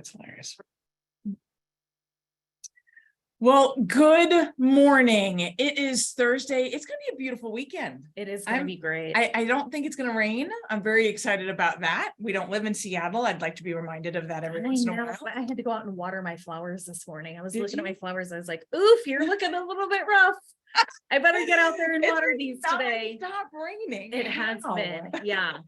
That's hilarious. Well, good morning. It is Thursday. It's going to be a beautiful weekend. It is going to be great. I don't think it's going to rain. I'm very excited about that. We don't live in Seattle. I'd like to be reminded of that every once in a while. I had to go out and water my flowers this morning. I was looking at you? my flowers. I was like, oof, you're looking a little bit rough. I better get out there and water these today. Stop raining. It has been. Yeah.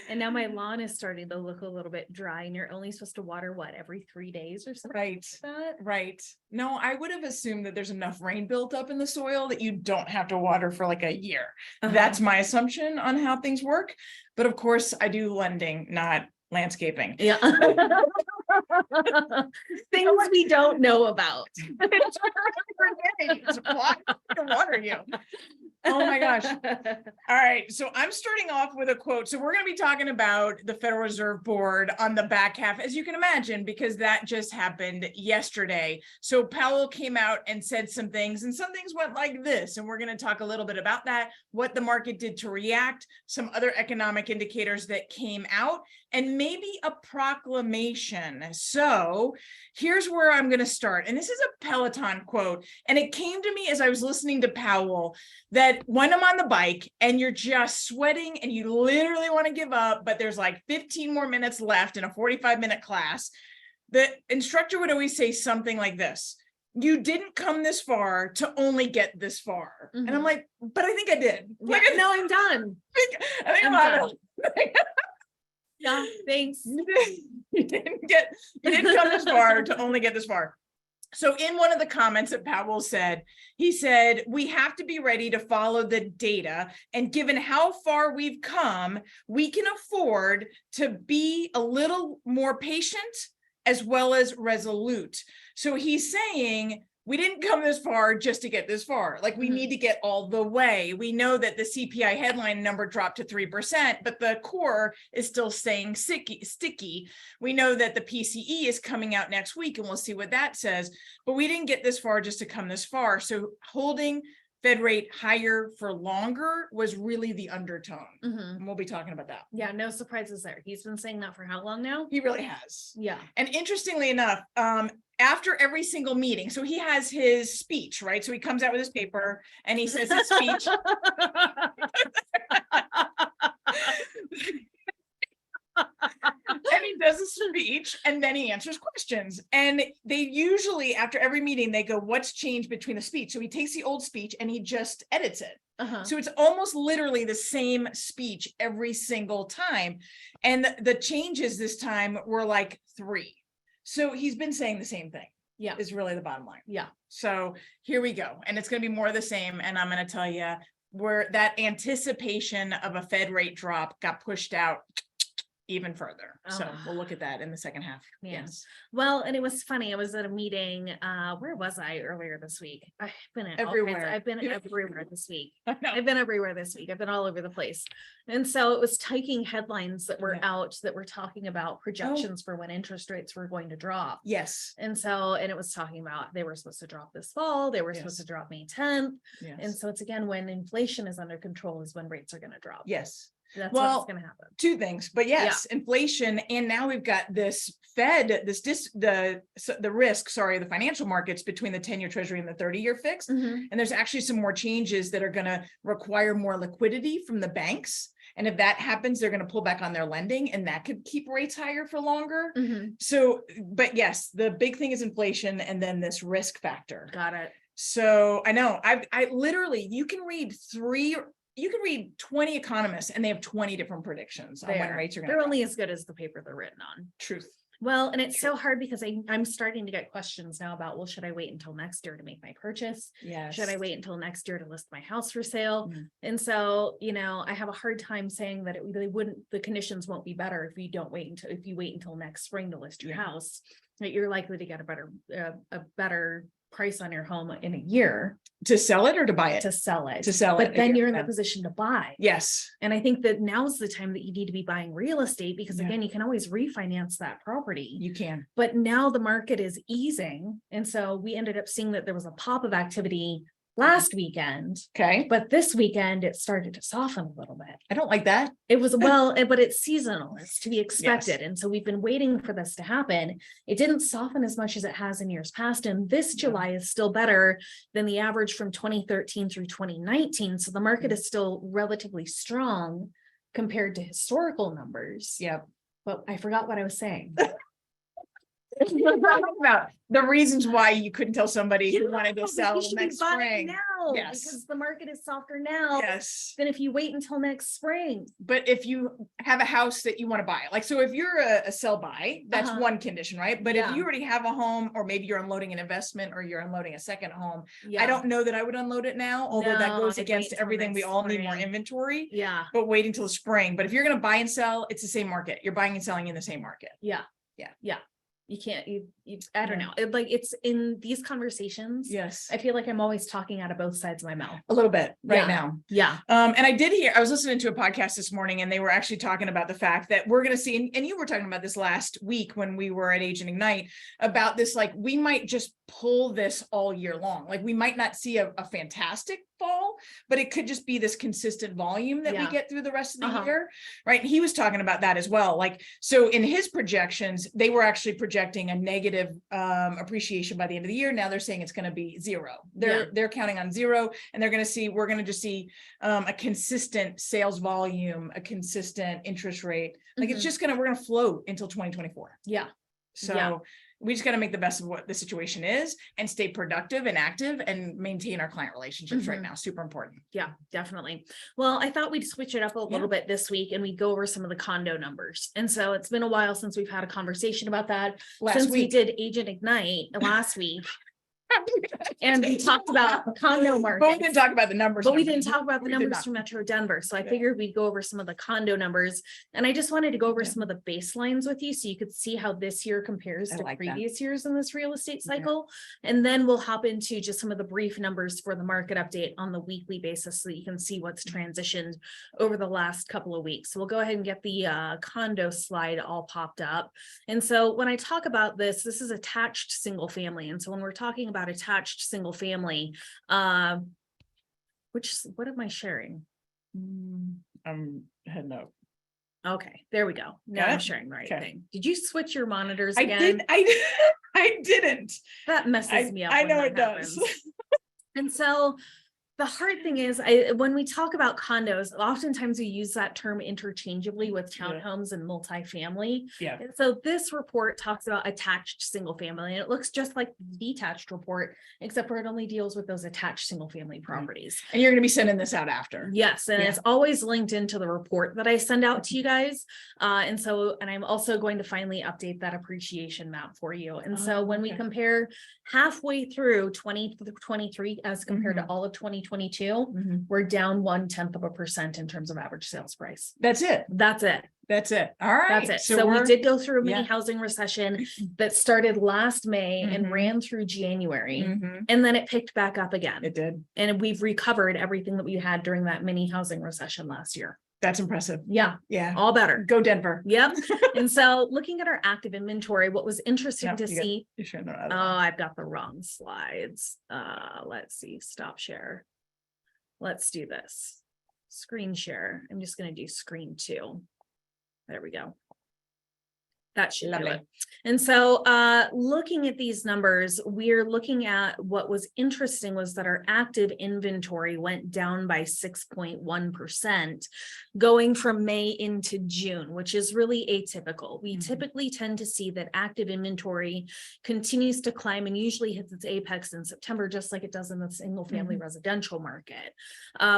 And now my lawn is starting to look a little bit dry, and you're only supposed to water every 3 days or something. Right. Like that? Right. No, I would have assumed that there's enough rain built up in the soil that you don't have to water for like a year. That's my assumption on how things work. But of course, I do lending, not landscaping. Yeah. Things we don't know about. Why to water you? Oh my gosh. All right. So I'm starting off with a quote. So we're going to be talking about the Federal Reserve Board on the back half, as you can imagine, because that just happened yesterday. So Powell came out and said some things, and some things went like this. And we're going to talk a little bit about that, what the market did to react, some other economic indicators that came out, and maybe a proclamation. So here's where I'm going to start. And this is a Peloton quote. And it came to me as I was listening to Powell that when I'm on the bike and you're just sweating and you literally want to give up, but there's like 15 more minutes left in a 45-minute class, the instructor would always say something like this: you didn't come this far to only get this far. And I'm like, but I think I did. Like, no, I'm done. I think I'm done. Yeah, thanks. You didn't come this far to only get this far. So in one of the comments that Powell said, he said, we have to be ready to follow the data. And given how far we've come, we can afford to be a little more patient as well as resolute. So he's saying, we didn't come this far just to get this far. Like, we need to get all the way. We know that the CPI headline number dropped to 3%, but the core is still staying sticky. We know that the PCE is coming out next week, and we'll see what that says. But we didn't get this far just to come this far. So holding Fed rate higher for longer was really the undertone. And we'll be talking about that. Yeah, no surprises there. He's been saying that for how long now? He really has. Yeah. And interestingly enough, after every single meeting, so he has his speech, right? So he comes out with his paper and he says his speech. And he does a speech and then he answers questions. And they usually, after every meeting, they go, what's changed between the speech? So he takes the old speech and he just edits it. So it's almost literally the same speech every single time. And the changes this time were like 3. So he's been saying the same thing. Yeah, is really the bottom line. Yeah. So here we go. And it's going to be more of the same. And I'm going to tell you where that anticipation of a Fed rate drop got pushed out even further. So we'll look at that in the second half. Yes. Well, and it was funny. I was at a meeting. Where was I earlier this week? I've been everywhere. I've been everywhere this week. I've been everywhere this week. I've been all over the place. And so it was taking headlines that were out that were talking about projections for when interest rates were going to drop. Yes. And it was talking about they were supposed to drop this fall. They were supposed to drop May 10th. And so it's again, when inflation is under control is when rates are going to drop. Yes. That's what's going to happen. 2 things, but yes, inflation. And now we've got this Fed, the risk, the financial markets between the 10-year treasury and the 30-year fixed. And there's actually some more changes that are going to require more liquidity from the banks. And if that happens, they're going to pull back on their lending, and that could keep rates higher for longer. So, but yes, the big thing is inflation and then this risk factor. Got it. So I know I literally, you can read 20 economists and they have 20 different predictions on when rates are going to They're only as good as the paper they're written on. Truth. Well, and it's so hard because I'm starting to get questions now about, well, should I wait until next year to make my purchase? Yes. Should I wait until next year to list my house for sale? And so, I have a hard time saying that the conditions won't be better if you wait until next spring to list your house, that you're likely to get a better price on your home in a year. To sell it or to buy it? To sell it. But then you're in the position to buy. Yes. And I think that now's the time that you need to be buying real estate because again, you can always refinance that property. You can. But now the market is easing. And so we ended up seeing that there was a pop of activity last weekend, Okay. but this weekend it started to soften a little bit. I don't like that. It was but it's seasonal. It's to be expected. And so we've been waiting for this to happen. It didn't soften as much as it has in years past. And this July is still better than the average from 2013 through 2019. So the market is still relatively strong compared to historical numbers. Yep. But I forgot what I was saying. We're talking about the reasons why you couldn't tell somebody who wanted to You sell should next be buying spring. now, Yes. because the market is softer now Yes. than if you wait until next spring. But if you have a house that you want to buy, like, so if you're a sell buy, that's Uh-huh. one condition, right? But if Yeah. you already have a home, or maybe you're unloading an investment, or you're unloading a second home, Yeah. I don't know that I would unload it now, although that No, goes I'd against wait till everything. We next all need more spring. inventory, Yeah. but wait until spring. But if you're going to buy and sell, it's the same market. You're buying and selling in the same market. Yeah. Yeah. Yeah. You can't, I don't Yeah. know. It's in these conversations. Yes. I feel like I'm always talking out of both sides of my mouth. A little bit right Yeah. now. Yeah. And I was listening to a podcast this morning, and they were actually talking about the fact that we're going to see, and you were talking about this last week when we were at Agent Ignite, about this, like, we might just pull this all year long. Like, we might not see a fantastic fall, but it could just be this consistent volume that we Yeah. get through the rest of the Uh-huh. year. Right. And he was talking about that as well. Like, so in his projections, they were actually projecting a negative appreciation by the end of the year. Now they're saying it's going to be zero. They're counting on zero, and we're going to just see a consistent sales volume, a consistent interest rate. Like, it's Mhm. just we're going to float until 2024. Yeah. So Yeah. we just got to make the best of what the situation is and stay productive and active and maintain our client relationships right Mhm. now. Super important. Yeah, definitely. Well, I thought we'd switch it up a little bit this week and we'd go over some of the condo numbers. And so it's been a while since we've had a conversation about that. Since we did Agent Ignite last week. And we talked about condo markets. But we didn't talk about the numbers. But we didn't talk about the We did numbers not. for Metro Denver. So I Yeah. figured we'd go over some of the condo numbers. And I just wanted to go over Yeah. some of the baselines with you so you could see how this year compares I to like that. previous years in this real estate Yeah. cycle. And then we'll hop into just some of the brief numbers for the market update on the weekly basis so that you can see what's transitioned over the last couple of weeks. So we'll go ahead and get the condo slide all popped up. And so when I talk about this is attached single family. And so when we're talking about attached single family, what am I sharing? I'm heading up. Okay, there we go. Now Okay. I'm sharing the right Okay. thing. Did you switch your monitors I again? did. I didn't. That messes me up. I when know that it does. happens. And so the hard thing is, when we talk about condos, oftentimes we use that term interchangeably with Yeah. townhomes and multifamily. Yeah. And so this report talks about attached single family, and it looks just like the detached report, except for it only deals with those attached single family properties. And you're going to be sending this out after. Yes, and Yeah. it's always linked into the report that I send out to you guys. And I'm also going to finally update that appreciation map for you. And so Oh, when we okay. compare halfway through 2023 as compared to Mhm. all of 2022, Mhm. we're down 1/10% in terms of average sales price. That's it. That's it. That's it. All right. That's it. So we did go through a mini yeah. housing recession that started last May and Mhm. ran through January. Mhm. And then it picked back up again. It did. And we've recovered everything that we had during that mini housing recession last year. That's impressive. Yeah, Yeah. all better. Go Denver. Yep. And so looking at our active inventory, what was interesting No, to you got- see, You should know oh, that. I've got the wrong slides. Let's see, stop share. Let's do this. Screen share. I'm just going to do screen 2. There we go. That should do Lovely. it. And so looking at these numbers, we're looking at what was interesting was that our active inventory went down by 6.1% going from May into June, which is really atypical. We Mhm. typically tend to see that active inventory continues to climb and usually hits its apex in September, just like it does in the single family residential market.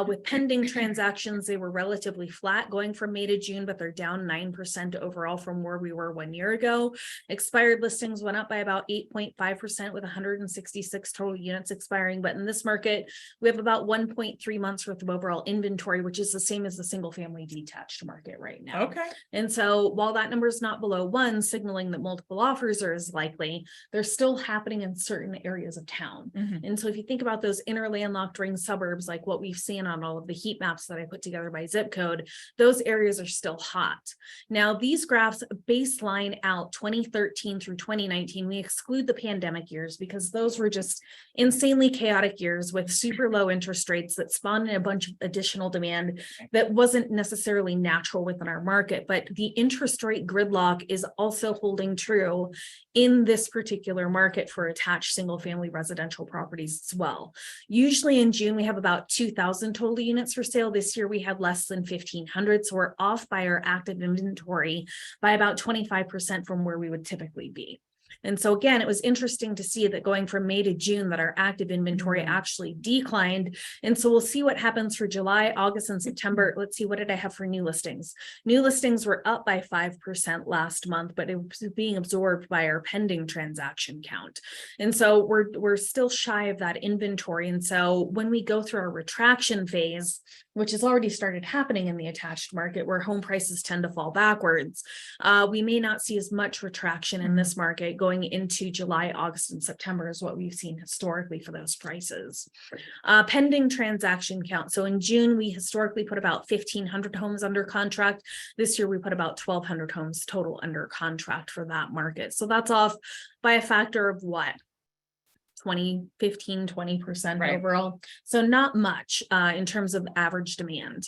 With pending transactions, they were relatively flat going from May to June, but they're down 9% overall from where we were 1 year ago. Expired listings went up by about 8.5% with 166 total units expiring. But in this market, we have about 1.3 months worth of overall inventory, which is the same as the single family detached market right now. Okay. And so while that number is not below 1, signaling that multiple offers are as likely, they're still happening in certain areas of town. Mhm. And so if you think about those inner landlocked ring suburbs, like what we've seen on all of the heat maps that I put together by zip code, those areas are still hot. Now, these graphs baseline line out 2013 through 2019, we exclude the pandemic years because those were just insanely chaotic years with super low interest rates that spawned a bunch of additional demand that wasn't necessarily natural within our market. But the interest rate gridlock is also holding true in this particular market for attached single family residential properties as well. Usually in June, we have about 2,000 total units for sale. This year we had less than 1,500. So we're off by our active inventory by about 25% from where we would typically be. And so again, it was interesting to see that going from May to June that our active inventory actually declined. And so we'll see what happens for July, August, and September. Let's see, what did I have for new listings? New listings were up by 5% last month, but it was being absorbed by our pending transaction count. And so we're still shy of that inventory. And so when we go through our retraction phase, which has already started happening in the attached market where home prices tend to fall backwards, we may not see as much retraction in this market going into July, August, and September is what we've seen historically for those prices. Pending transaction count. So in June, we historically put about 1,500 homes under contract. This year, we put about 1,200 homes total under contract for that market. So that's off by a factor of what? 20% Right. overall. So not much in terms of average demand.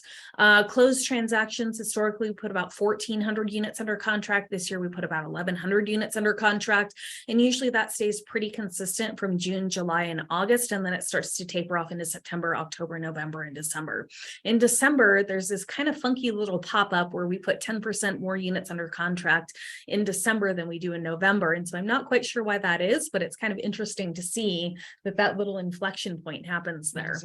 Closed transactions, historically, we put about 1,400 units under contract. This year, we put about 1,100 units under contract. And usually that stays pretty consistent from June, July, and August. And then it starts to taper off into September, October, November, and December. In December, there's this kind of funky little pop-up where we put 10% more units under contract in December than we do in November. And so I'm not quite sure why that is, but it's kind of interesting to see that little inflection point happens there.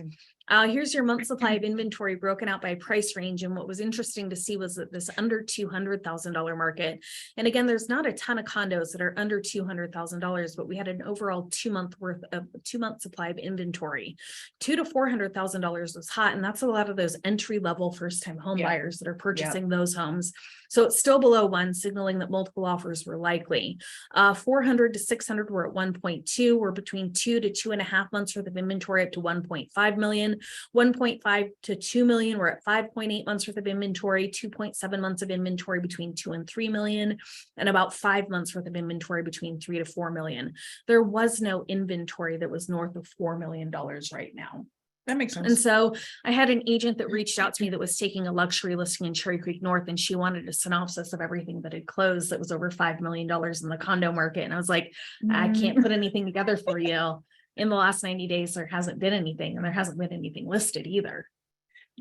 Here's your month supply of inventory broken out by price range. And what was interesting to see was that this under $200,000 market, and again, there's not a ton of condos that are under $200,000, but we had an overall 2-month supply of inventory. $200,000 to $400,000 was hot, and that's a lot of those entry level first time home buyers that are purchasing those homes. So it's still below 1, signaling that multiple offers were likely. 400 to 600 were at 1.2. We're between 2 to 2.5 months worth of inventory up to 1.5 million. 1.5 to 2 million. We're at 5.8 months worth of inventory, 2.7 months of inventory between 2 and 3 million, and about 5 months worth of inventory between 3 to 4 million. There was no inventory that was north of $4 million right now. That makes sense. And so I had an agent that reached out to me that was taking a luxury listing in Cherry Creek North, and she wanted a synopsis of everything that had closed that was over $5 million in the condo market. And I was like, I can't put anything together for you. In the last 90 days, there hasn't been anything, and there hasn't been anything listed either.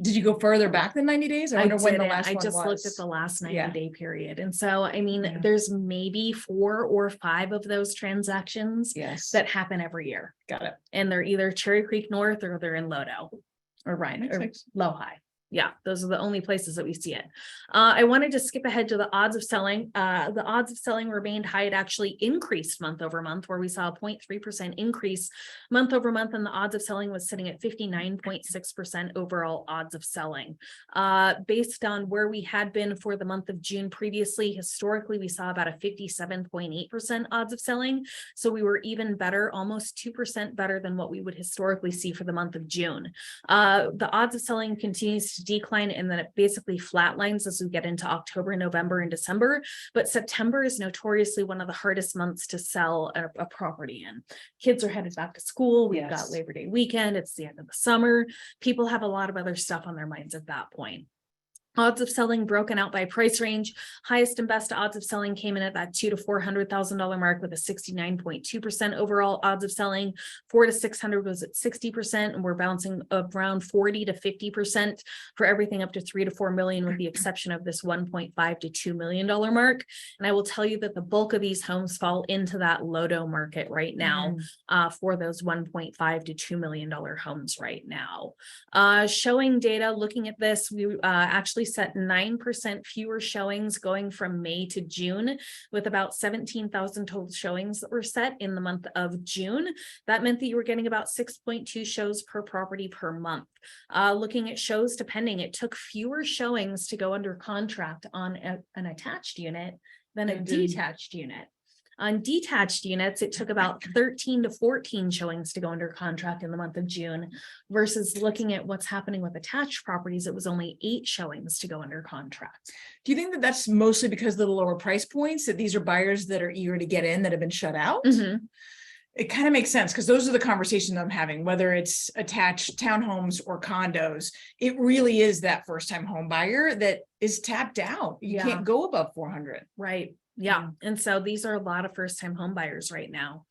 Did you go further back than 90 days? I wonder when the last I one just was. looked at the last 90-day period. And so, I mean, Yeah. there's maybe 4 or 5 of those transactions that happen every year. Got it. And they're either Cherry Creek North or they're in Lodo or Rhino or Lohi. Yeah, those are the only places that we see it. I wanted to skip ahead to the odds of selling. The odds of selling remained high. It actually increased month over month, where we saw a 0.3% increase month over month, and the odds of selling was sitting at 59.6% overall odds of selling. Based on where we had been for the month of June previously, historically, we saw about a 57.8% odds of selling. So we were even better, almost 2% better than what we would historically see for the month of June. The odds of selling continues to decline, and then it basically flatlines as we get into October, November, and December. But September is notoriously one of the hardest months to sell a property in. Kids are headed back to school. We've got Labor Day weekend. It's the end of the summer. People have a lot of other stuff on their minds at that point. Odds of selling broken out by price range. Highest and best odds of selling came in at that $200,000 to $400,000 mark with a 69.2% overall odds of selling. 400 to 600 was at 60%, and we're bouncing around 40 to 50% for everything up to 3 to 4 million, with the exception of this $1.5 to $2 million mark. And I will tell you that the bulk of these homes fall into that Lodo market right now for those $1.5 to $2 million homes right now. Showing data, looking at this, we actually set 9% fewer showings going from May to June, with about 17,000 total showings that were set in the month of June. That meant that you were getting about 6.2 shows per property per month. Looking at shows depending, it took fewer showings to go under contract on an attached unit than a detached unit. On detached units, it took about 13 to 14 showings to go under contract in the month of June, versus looking at what's happening with attached properties, it was only 8 showings to go under contract. Do you think that that's mostly because of the lower price points, that these are buyers that are eager to get in that have been shut out? It kind of makes sense, because those are the conversations I'm having, whether it's attached townhomes or condos. It really is that first time home buyer that is tapped out. You Yeah. can't go above 400. Right. Yeah. And so these are a lot of first time home buyers right now.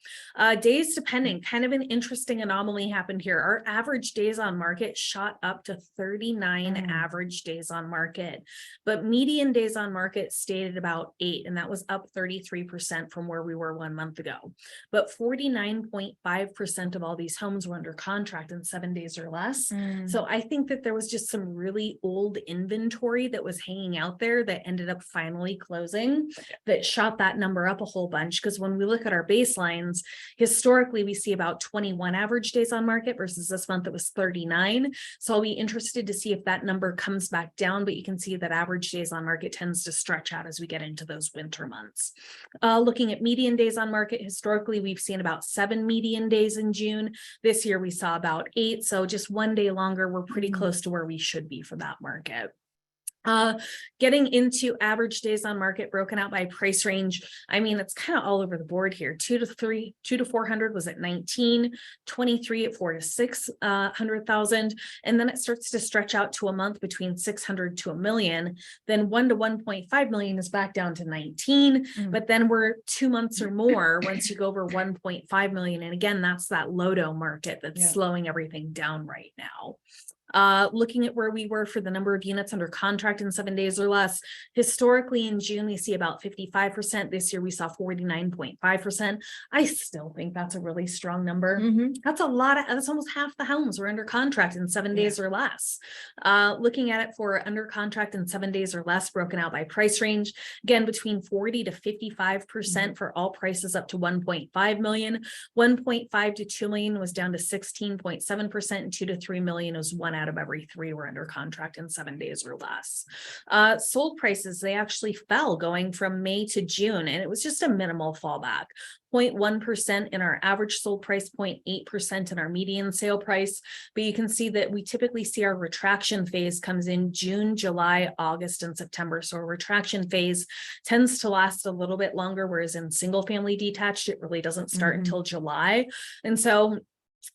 Days depending, kind of an interesting anomaly happened here. Our average days on market shot up to 39 average days on market, but median days on market stayed at about 8, and that was up 33% from where we were 1 month ago. But 49.5% of all these homes were under contract in 7 days or less. So I think that there was just some really old inventory that was hanging out there that ended up finally closing, that shot that number up a whole bunch. Because when we look at our baselines, historically, we see about 21 average days on market versus this month it was 39. So I'll be interested to see if that number comes back down, but you can see that average days on market tends to stretch out as we get into those winter months. Looking at median days on market, historically, we've seen about 7 median days in June. This year we saw about 8. So just 1 day longer, we're pretty close to where we should be for that market. Getting into average days on market broken out by price range. I mean, it's kind of all over the board here. 2 to 400 was at 19, 23 at 4 to 600,000. And then it starts to stretch out to a month between 600 to $1 million. Then 1 to 1.5 million is back down to 19, but then we're 2 months or more once you go over 1.5 million. And again, that's that Lodo market that's slowing everything down right now. Looking at where we were for the number of units under contract in 7 days or less, historically in June, we see about 55%. This year we saw 49.5%. I still think that's a really strong number. That's a lot of, that's almost half the homes were under contract in 7 days or less. Looking at it for under contract in 7 days or less, broken out by price range, again, between 40 to 55% for all prices up to 1.5 million. 1.5 to 2 million was down to 16.7%, and 2 to 3 million was 1 out of every 3 were under contract in 7 days or less. Sold prices, they actually fell going from May to June, and it was just a minimal fallback. 0.1% in our average sold price, 0.8% in our median sale price. But you can see that we typically see our retraction phase comes in June, July, August, and September. So a retraction phase tends to last a little bit longer, whereas in single family detached, it really doesn't start until July. And so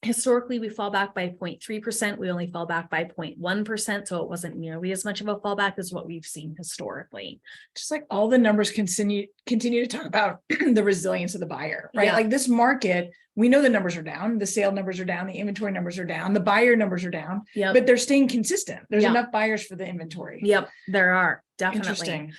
historically, we fall back by 0.3%. We only fell back by 0.1%. So it wasn't nearly as much of a fallback as what we've seen historically. Just like all the numbers continue to talk about the resilience of the buyer, right? Like this market, we know the numbers are down, the sale numbers are down, the inventory numbers are down, the buyer numbers are down, but they're staying consistent. There's enough buyers for the inventory. Yep, there are definitely. Interesting.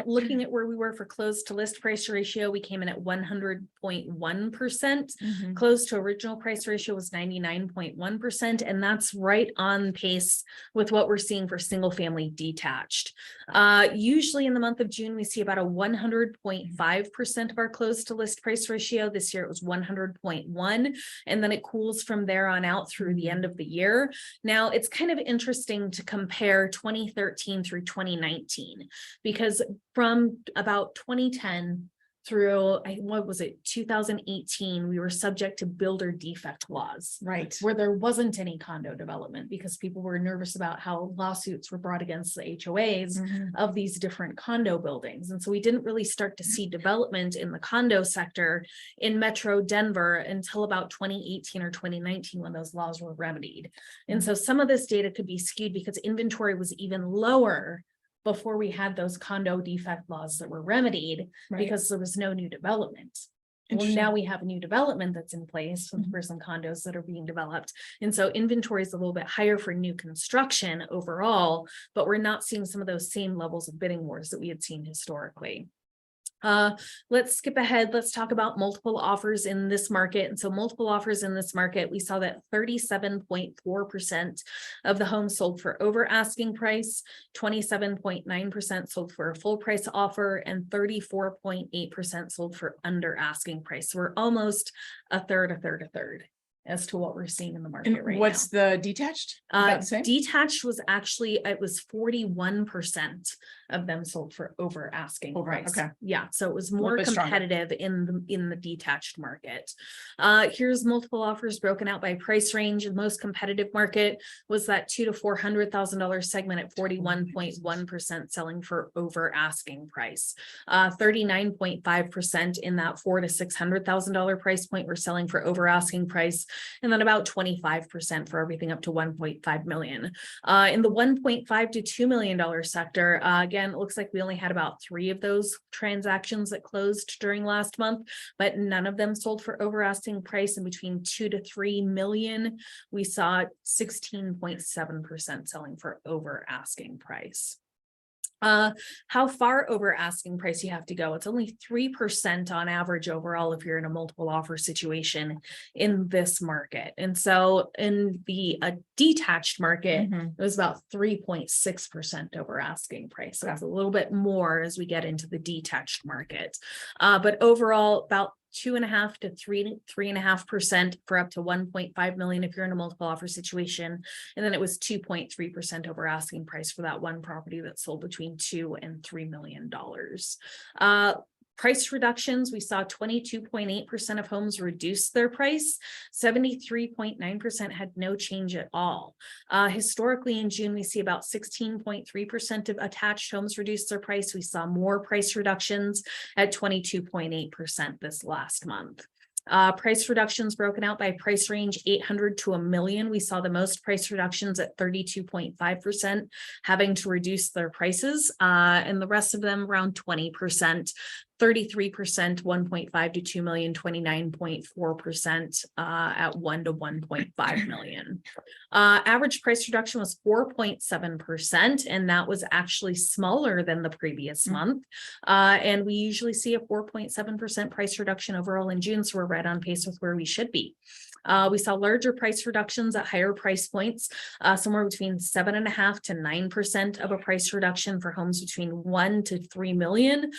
Looking at where we were for close to list price ratio, we came in at 100.1%. Close to original price ratio was 99.1%. And that's right on pace with what we're seeing for single family detached. Usually in the month of June, we see about a 100.5% of our close to list price ratio. This year it was 100.1. And then it cools from there on out through the end of the year. Now it's kind of interesting to compare 2013 through 2019, because from about 2010 through, what was it, 2018, we were subject to builder defect laws, right? Where there wasn't any condo development because people were nervous about how lawsuits were brought against the HOAs of these different condo buildings. And so we didn't really start to see development in the condo sector in Metro Denver until about 2018 or 2019 when those laws were remedied. And so some of this data could be skewed because inventory was even lower before we had those condo defect laws that were remedied, because there was no new development. Well, now we have a new development that's in place for some condos that are being developed. And so inventory is a little bit higher for new construction overall, but we're not seeing some of those same levels of bidding wars that we had seen historically. Let's skip ahead. Let's talk about multiple offers in this market. And so multiple offers in this market, we saw that 37.4% of the homes sold for over asking price, 27.9% sold for a full price offer, and 34.8% sold for under asking price. So we're almost a third. as to what we're seeing in the market And right what's now. the detached? About the same? Detached was actually, it was 41% of them sold for over asking price. Okay. Yeah, so it was little more bit stronger. competitive in the detached market. Here's multiple offers broken out by price range. The most competitive market was that $200,000 to $400,000 segment at 41.1% selling for over asking price. 39.5% in that $400,000 to $600,000 price point were selling for over asking price, and then about 25% for everything up to 1.5 million. In the 1.5 to $2 million sector, again, it looks like we only had about 3 of those transactions that closed during last month, but none of them sold for over asking price. In between 2 to 3 million, we saw 16.7% selling for over asking price. How far over asking price you have to go? It's only 3% on average overall if you're in a multiple offer situation in this market. And so in the detached market, it was about 3.6% over asking price. So it's a little bit more as we get into the detached market. But overall, about 2.5% to 3.5% for up to 1.5 million if you're in a multiple offer situation. And then it was 2.3% over asking price for that one property that sold between $2 and $3 million. Price reductions, we saw 22.8% of homes reduce their price. 73.9% had no change at all. Historically in June, we see about 16.3% of attached homes reduce their price. We saw more price reductions at 22.8% this last month. Price reductions broken out by price range 800 to $1 million. We saw the most price reductions at 32.5% having to reduce their prices, and the rest of them around 20%. 33%, 1.5 to 2 million, 29.4% at 1 to 1.5 million. Average price reduction was 4.7%, and that was actually smaller than the previous month. And we usually see a 4.7% price reduction overall in June, so we're right on pace with where we should be. We saw larger price reductions at higher price points, somewhere between 7.5% to 9% of a price reduction for homes between 1 to 3 million,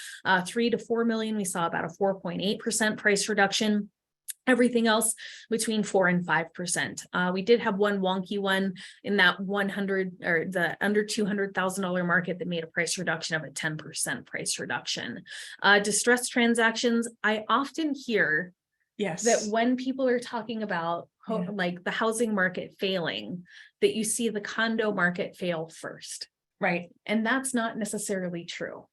3 to 4 million. We saw about a 4.8% price reduction. Everything else between 4 and 5%. We did have one wonky one in that 100 or the under $200,000 market that made a price reduction of a 10% price reduction. Distressed transactions, I often hear that when people are talking about like the housing market failing, that you see the condo market fail first. Right. And that's not necessarily true.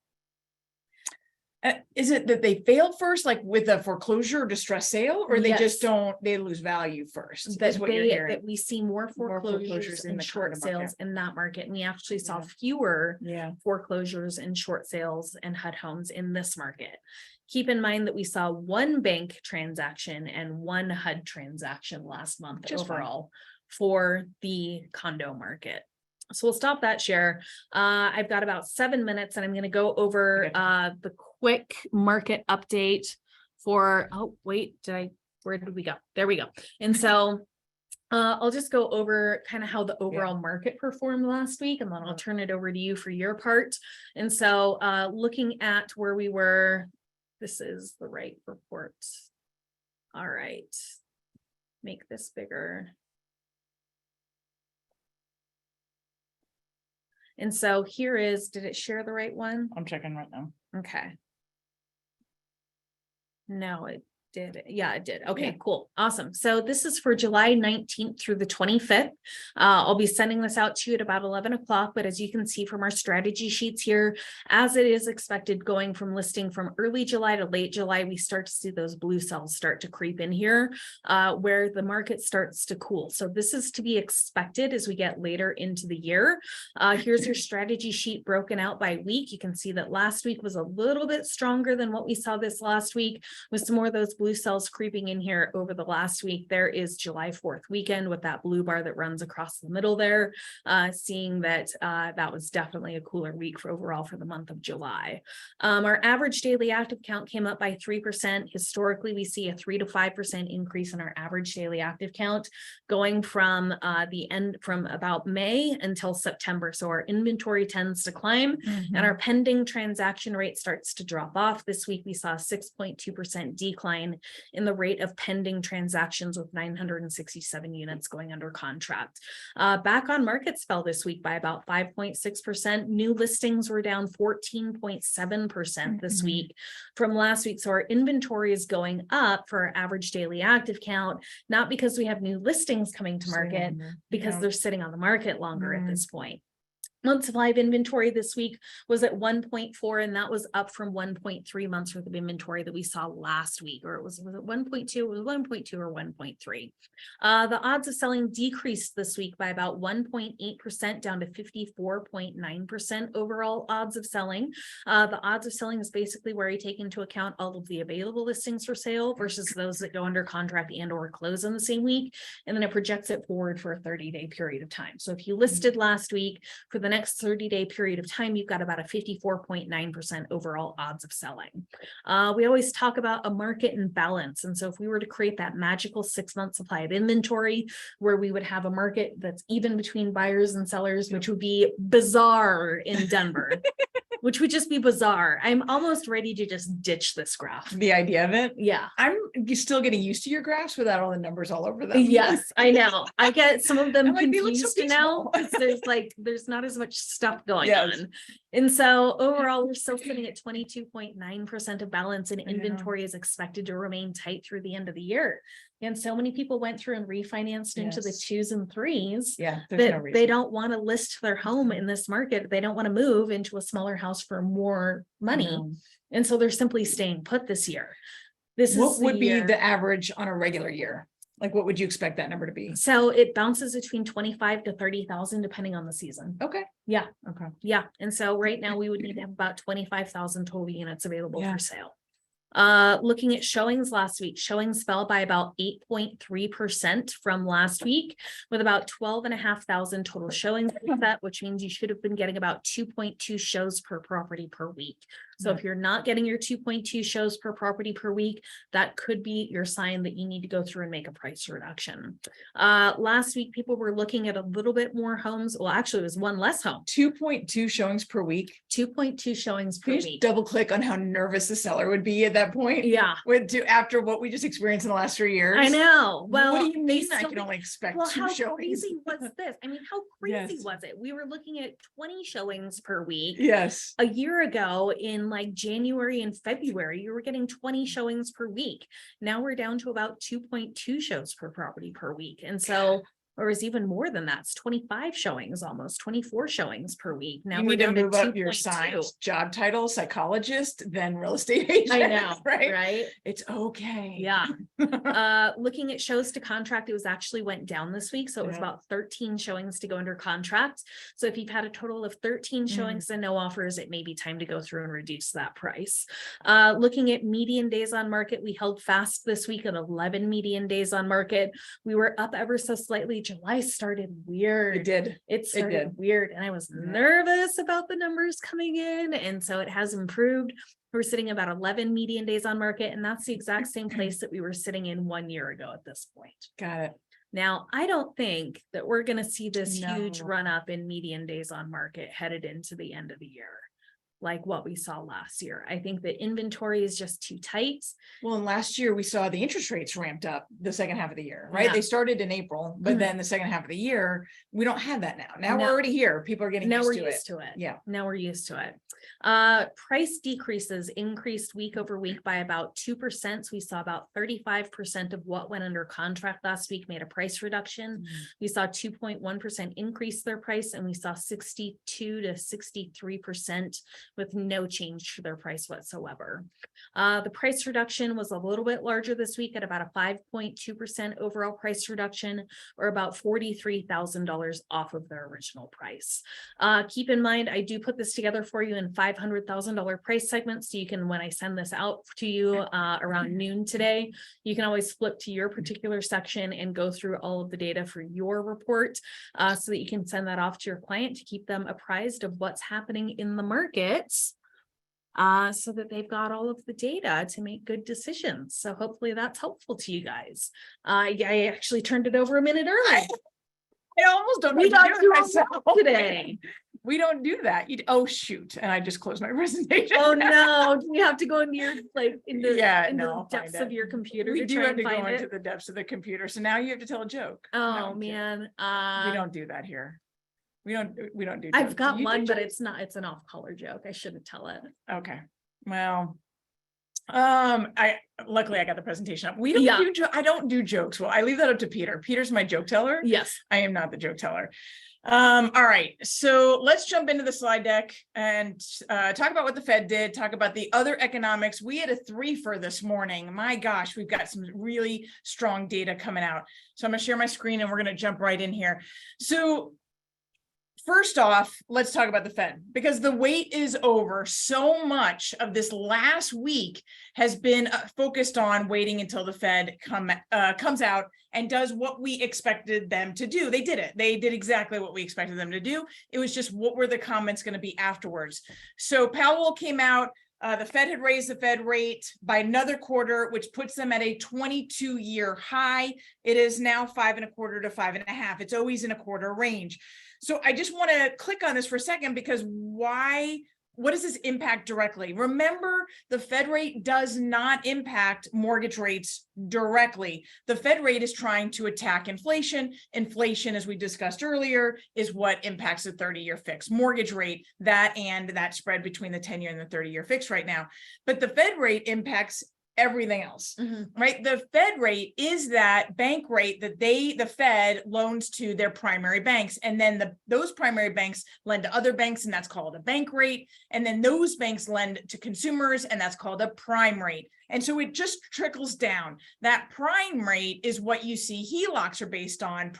Is it that they fail first, like with a foreclosure or distress sale, or they just they lose value first? That's what you're hearing. That we see more foreclosures and short sales in that market. And we actually saw fewer foreclosures and short sales and HUD homes in this market. Keep in mind that we saw one bank transaction and one HUD transaction last month overall for the condo market. So we'll stop that share. I've got about 7 minutes and I'm going to go over the quick market update for, where did we go? There we go. And so I'll just go over kind of how the overall market performed last week, and then I'll turn it over to you for your part. And so looking at where we were, this is the right report. All right. Make this bigger. And so here is, did it share the right one? I'm checking right now. Okay. No, it did. Yeah, it did. Okay, cool. Awesome. So this is for July 19th through the 25th. I'll be sending this out to you at about 11 o'clock. But as you can see from our strategy sheets here, as it is expected going from listing from early July to late July, we start to see those blue cells start to creep in here where the market starts to cool. So this is to be expected as we get later into the year. Here's your strategy sheet broken out by week. You can see that last week was a little bit stronger than what we saw this last week, with some more of those blue cells creeping in here over the last week. There is July 4th weekend with that blue bar that runs across the middle there, seeing that that was definitely a cooler week for overall for the month of July. Our average daily active count came up by 3%. Historically, we see a 3 to 5% increase in our average daily active count going from from about May until September. So our inventory tends to climb and our pending transaction rate starts to drop off. This week, we saw a 6.2% decline decline in the rate of pending transactions with 967 units going under contract. Back on markets fell this week by about 5.6%. New listings were down 14.7% this week from last week. So our inventory is going up for our average daily active count, not because we have new listings coming to market, because they're sitting on the market longer at this point. Months supply of inventory this week was at 1.4, and that was up from 1.3 months worth of inventory that we saw last week, or was it 1.2? It was 1.2 or 1.3. The odds of selling decreased this week by about 1.8%, down to 54.9% overall odds of selling. The odds of selling is basically where you take into account all of the available listings for sale versus those that go under contract and or close in the same week, and then it projects it forward for a 30-day period of time. So if you listed last week, for the next 30-day period of time, you've got about a 54.9% overall odds of selling. We always talk about a market in balance. And so if we were to create that magical 6-month supply of inventory, where we would have a market that's even between buyers and sellers, which would be bizarre in Denver, which would just be bizarre. I'm almost ready to just ditch this graph. The idea of it. Yeah. I'm still getting used to your graphs without all the numbers all over them. Yes, I know. I get some of them I'm like, they look so confused now. There's not as much stuff going Yes. on. And so overall, we're still sitting at 22.9% of balance, and inventory is expected to remain tight through the end of the year. And so many people went through and refinanced into the 2s and 3s. Yeah, that they don't want to list their home in this market. They don't want to move into a smaller house for more money. And so they're simply staying put this year. What would be the average on a regular year? Like, what would you expect that number to be? So it bounces between 25 to 30,000, depending on the season. Okay. Yeah. Okay. Yeah. And so right now we would need to have about 25,000 total units available for sale. Looking at showings last week, showings fell by about 8.3% from last week, with about 12,500 total showings, which means you should have been getting about 2.2 shows per property per week. So if you're not getting your 2.2 shows per property per week, that could be your sign that you need to go through and make a price reduction. Last week, people were looking at a little bit more homes. Well, actually, it was one less home. 2.2 showings per week. 2.2 showings per Can you week. double click on how nervous the seller would be at that point? Yeah. After what we just experienced in the last 3 years. I know. Well, what do you mean I still can only expect well, 2 how showings? crazy was this? I mean, how crazy Yes. was it? We were looking at 20 showings per week. Yes. A year ago in like January and February, you were getting 20 showings per week. Now we're down to about 2.2 shows per property per week. And so, or is even more than that. It's 25 showings, almost 24 showings per week. Now You we're need to down move to up your 2.2. signs, job title, psychologist, then real estate agent. I know, right? right? It's okay. Yeah. Looking at shows to contract, it was actually went down this week. So it was about 13 showings to go under contract. So if you've had a total of 13 showings and no offers, it may be time to go through and reduce that price. Looking at median days on market, we held fast this week at 11 median days on market. We were up ever so slightly. July started weird. It did. It started weird, and I was nervous about the numbers coming in, and so it has improved. We're sitting about 11 median days on market, and that's the exact same place that we were sitting in 1 year ago at this point. Got it. Now, I don't think that we're going to see this huge run up in median days on market headed into the end of the year, like what we saw last year. I think that inventory is just too tight. Well, and last year we saw the interest rates ramped up the second half of the year, right? Yeah. They started in April, but then the second half of the year, we don't have that now. Now we're already here. People are getting used to it. Yeah. Now we're used to it. Price decreases increased week over week by about 2%. So we saw about 35% of what went under contract last week made a price reduction. We saw 2.1% increase their price, and we saw 62 to 63% with no change to their price whatsoever. The price reduction was a little bit larger this week at about a 5.2% overall price reduction, or about $43,000 off of their original price. Keep in mind, I do put this together for you in $500,000 price segments. So you can, when I send this out to you around noon today, you can always flip to your particular section and go through all of the data for your report so that you can send that off to your client to keep them apprised of what's happening in the market, so that they've got all of the data to make good decisions. So hopefully that's helpful to you guys. I actually turned it over a minute early. I almost don't know We what got to do through with myself today. We don't do that. Oh, shoot. And I just closed my presentation. Oh, no. Do you have to go into your, like, into Yeah, in no, the I'll find depths of it. your computer We to do try have and to go find into it? the depths of the computer. So now you have to tell a joke. No, Oh, I'm kidding. man. We don't do that here. We don't do I've jokes. got Do you do one, but jokes? it's an off-color joke. I shouldn't tell it. Okay. Well, luckily I got the presentation up. We don't Yeah. I don't do jokes. Well, I leave that up to Peter. Peter's my joke teller. Yes. I am not the joke teller. All right, so let's jump into the slide deck and talk about what the Fed did, talk about the other economics. We had a threefer this morning. My gosh, we've got some really strong data coming out. So I'm gonna share my screen and we're gonna jump right in here. So first off, let's talk about the Fed, because the wait is over. So much of this last week has been focused on waiting until the Fed comes out and does what we expected them to do. They did it. They did exactly what we expected them to do. It was just, what were the comments going to be afterwards? So Powell came out. The Fed had raised the Fed rate by another quarter, which puts them at a 22-year high. It is now 5.25 to 5.5. It's always in a quarter range. So I just want to click on this for a second, because what does this impact directly? Remember, the Fed rate does not impact mortgage rates directly. The Fed rate is trying to attack inflation. Inflation, as we discussed earlier, is what impacts the 30-year fixed mortgage rate, that spread between the 10-year and the 30-year fixed right now. But the Fed rate impacts everything else, right? The Fed rate is that bank rate that the Fed loans to their primary banks. And then those primary banks lend to other banks, and that's called a bank rate. And then those banks lend to consumers, and that's called a prime rate. And so it just trickles down. That prime rate is what you see HELOCs are based on,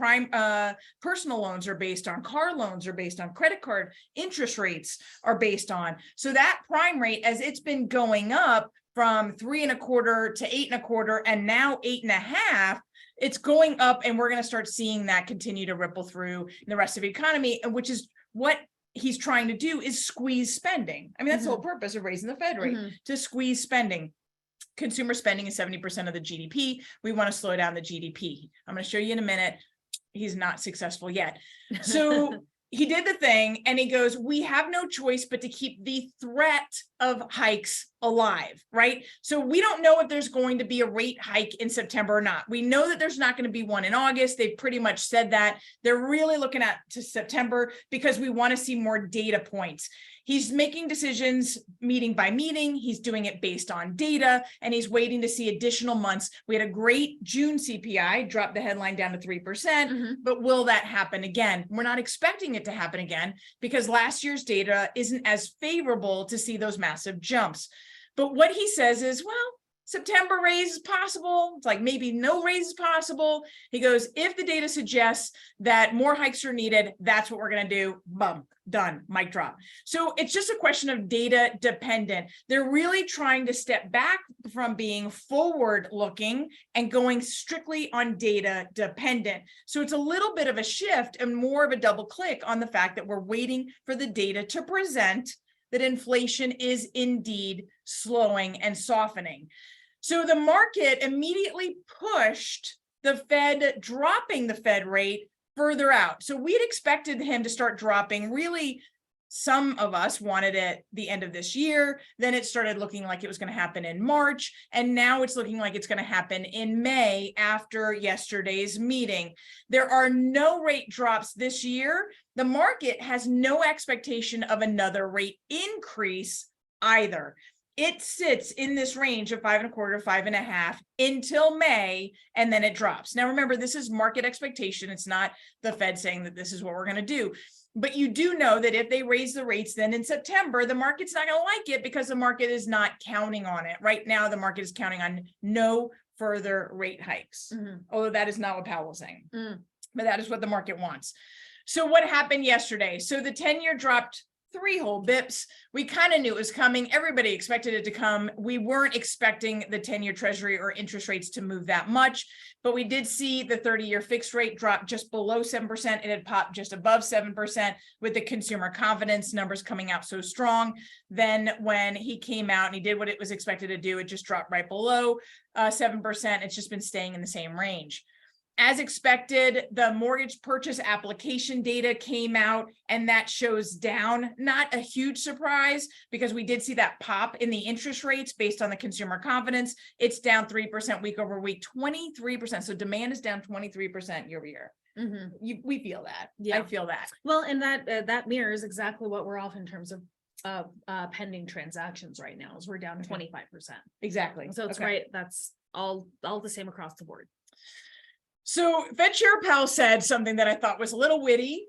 personal loans are based on, car loans are based on, credit card interest rates are based on. So that prime rate, as it's been going up from 3.25 to 8.25, and now 8.5, it's going up, and we're going to start seeing that continue to ripple through the rest of the economy, and which is what he's trying to do, is squeeze spending. I mean, that's the whole purpose of raising the Fed rate, to squeeze spending. Consumer spending is 70% of the GDP. We want to slow down the GDP. I'm going to show you in a minute. He's not successful yet. So he did the thing, and he goes, we have no choice but to keep the threat of hikes alive, right? So we don't know if there's going to be a rate hike in September or not. We know that there's not going to be one in August. They've pretty much said that. They're really looking at to September, because we want to see more data points. He's making decisions meeting by meeting. He's doing it based on data, and he's waiting to see additional months. We had a great June CPI, dropped the headline down to 3%, but will that happen again? We're not expecting it to happen again, because last year's data isn't as favorable to see those massive jumps. But what he says is, well, September raise is possible. It's like maybe no raise is possible. He goes, if the data suggests that more hikes are needed, that's what we're going to do. Boom, done, mic drop. So it's just a question of data dependent. They're really trying to step back from being forward looking and going strictly on data dependent. So it's a little bit of a shift and more of a double click on the fact that we're waiting for the data to present that inflation is indeed slowing and softening. So the market immediately pushed the Fed, dropping the Fed rate further out. So we'd expected him to start dropping. Really, some of us wanted it the end of this year. Then it started looking like it was going to happen in March. And now it's looking like it's going to happen in May after yesterday's meeting. There are no rate drops this year. The market has no expectation of another rate increase either. It sits in this range of 5.25, 5.5 until May, and then it drops. Now, remember, this is market expectation. It's not the Fed saying that this is what we're going to do. But you do know that if they raise the rates, then in September, the market's not going to like it, because the market is not counting on it. Right now, the market is counting on no further rate hikes. Although that is not what Powell's saying, but that is what the market wants. So what happened yesterday? So the 10-year dropped 3 whole bips. We kind of knew it was coming. Everybody expected it to come. We weren't expecting the 10-year treasury or interest rates to move that much, but we did see the 30-year fixed rate drop just below 7%. It had popped just above 7% with the consumer confidence numbers coming out so strong. Then when he came out and he did what it was expected to do, it just dropped right below 7%. It's just been staying in the same range. As expected, the mortgage purchase application data came out and that shows down. Not a huge surprise because we did see that pop in the interest rates based on the consumer confidence. It's down 3% week over week, 23%. So demand is down 23% year over year. We feel that. Yeah. I feel that. Well, and that mirrors exactly what we're off in terms of pending transactions right now, is we're down 25%. Exactly. So it's right. That's all the same across the board. So Fed Chair Powell said something that I thought was a little witty.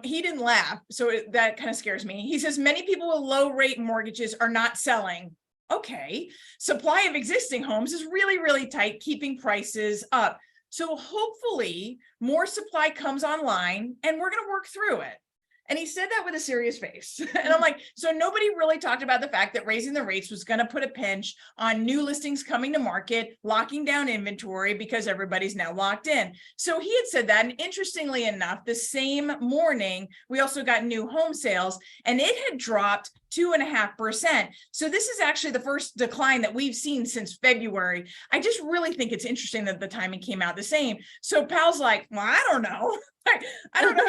He didn't laugh, so that kind of scares me. He says many people with low rate mortgages are not selling. Okay, supply of existing homes is really, really tight, keeping prices up. So hopefully more supply comes online and we're going to work through it. And he said that with a serious face. And I'm like, so nobody really talked about the fact that raising the rates was going to put a pinch on new listings coming to market, locking down inventory because everybody's now locked in. So he had said that. And interestingly enough, the same morning, we also got new home sales and it had dropped 2.5%. So this is actually the first decline that we've seen since February. I just really think it's interesting that the timing came out the same. So Powell's like, well, I don't know. I don't know.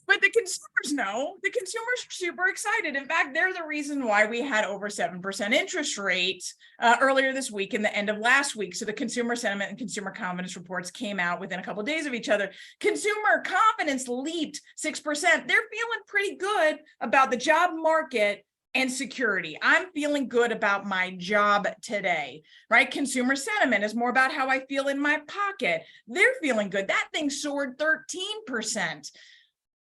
But the consumers know. The consumers are super excited. In fact, they're the reason why we had over 7% interest rates earlier this week and the end of last week. So the consumer sentiment and consumer confidence reports came out within a couple of days of each other. Consumer confidence leaped 6%. They're feeling pretty good about the job market and security. I'm feeling good about my job today, right? Consumer sentiment is more about how I feel in my pocket. They're feeling good. That thing soared 13%.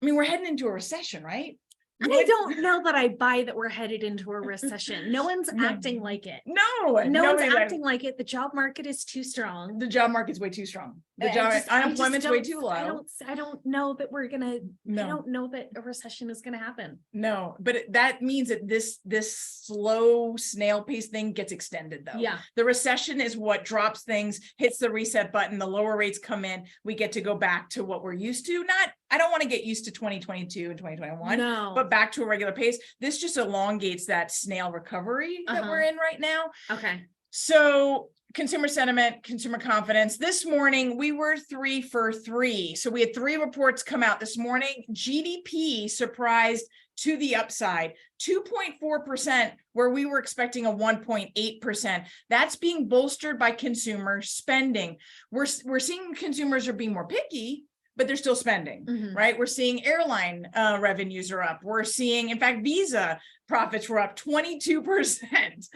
I mean, we're heading into a recession, right? I don't know that I buy that we're headed into a recession. No one's acting like it. No one's acting like it. The job market is too strong. The job market's way too strong. The unemployment's way too low. I don't know that we're gonna. I don't know that a recession is gonna happen. No, but that means that this slow snail pace thing gets extended though. Yeah. The recession is what drops things, hits the reset button, the lower rates come in, we get to go back to what we're used to. I don't want to get used to 2022 and 2021, no, but back to a regular pace. This just elongates that snail recovery that we're in right now. Okay. So consumer sentiment, consumer confidence. This morning, we were 3 for 3. So we had 3 reports come out this morning. GDP surprised to the upside, 2.4%, where we were expecting a 1.8%. That's being bolstered by consumer spending. We're seeing consumers are being more picky, but they're still spending, right? We're seeing airline revenues are up. We're seeing, in fact, Visa profits were up 22%.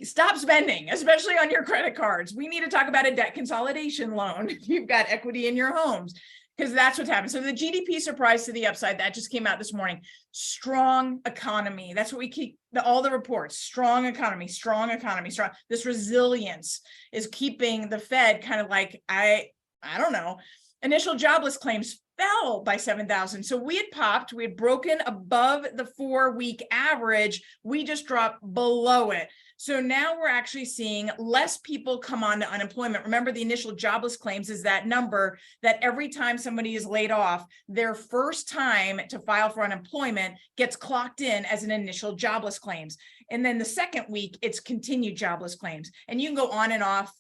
Stop spending, especially on your credit cards. We need to talk about a debt consolidation loan if you've got equity in your homes, because that's what's happened. So the GDP surprise to the upside, that just came out this morning. Strong economy. That's what we keep, all the reports, strong economy, strong economy, strong. This resilience is keeping the Fed kind of like, I don't know. Initial jobless claims fell by 7,000. So we had broken above the 4-week average. We just dropped below it. So now we're actually seeing less people come on to unemployment. Remember, the initial jobless claims is that number that every time somebody is laid off, their first time to file for unemployment gets clocked in as an initial jobless claims. And then the second week, it's continued jobless claims. And you can go on and off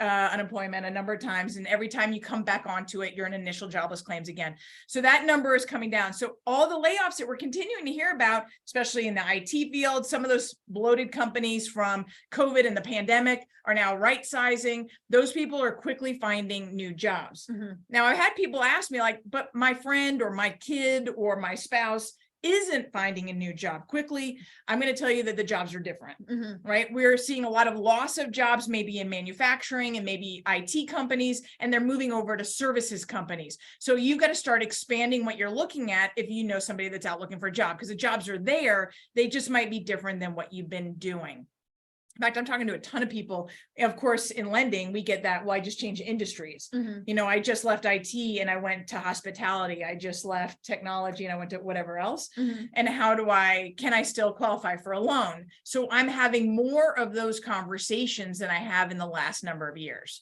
unemployment a number of times, and every time you come back onto it, you're in initial jobless claims again. So that number is coming down. So all the layoffs that we're continuing to hear about, especially in the IT field, some of those bloated companies from COVID and the pandemic are now right sizing. Those people are quickly finding new jobs. Now, I've had people ask me like, but my friend or my kid or my spouse isn't finding a new job quickly. I'm going to tell you that the jobs are different, right? We're seeing a lot of loss of jobs, maybe in manufacturing and maybe IT companies, and they're moving over to services companies. So you got to start expanding what you're looking at if you know somebody that's out looking for a job, because the jobs are there. They just might be different than what you've been doing. In fact, I'm talking to a ton of people. Of course, in lending, we get that, well, I just changed industries. You know, I just left IT and I went to hospitality. I just left technology and I went to whatever else. And can I still qualify for a loan? So I'm having more of those conversations than I have in the last number of years.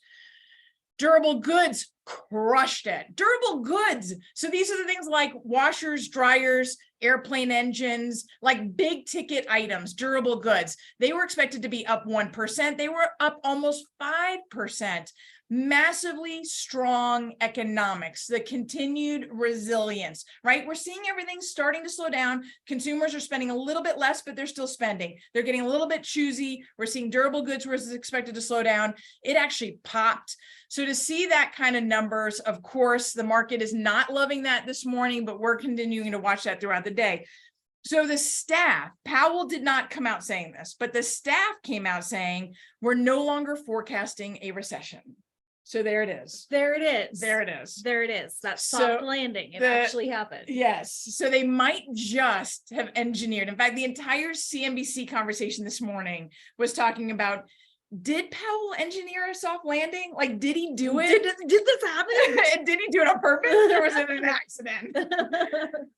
Durable goods crushed it. Durable goods. So these are the things like washers, dryers, airplane engines, like big ticket items, durable goods. They were expected to be up 1%. They were up almost 5%. Massively strong economics, the continued resilience, right? We're seeing everything starting to slow down. Consumers are spending a little bit less, but they're still spending. They're getting a little bit choosy. We're seeing durable goods was expected to slow down. It actually popped. So to see that kind of numbers, of course, the market is not loving that this morning, but we're continuing to watch that throughout the day. So the staff, Powell did not come out saying this, but the staff came out saying, we're no longer forecasting a recession. So there it is. There it is. There it is. There it is. That So soft landing. It actually happened. Yes. So they might just have engineered. In fact, the entire CNBC conversation this morning was talking about, did Powell engineer a soft landing? Like, did he do it? Did this happen? Did he do it on purpose, or was it an accident?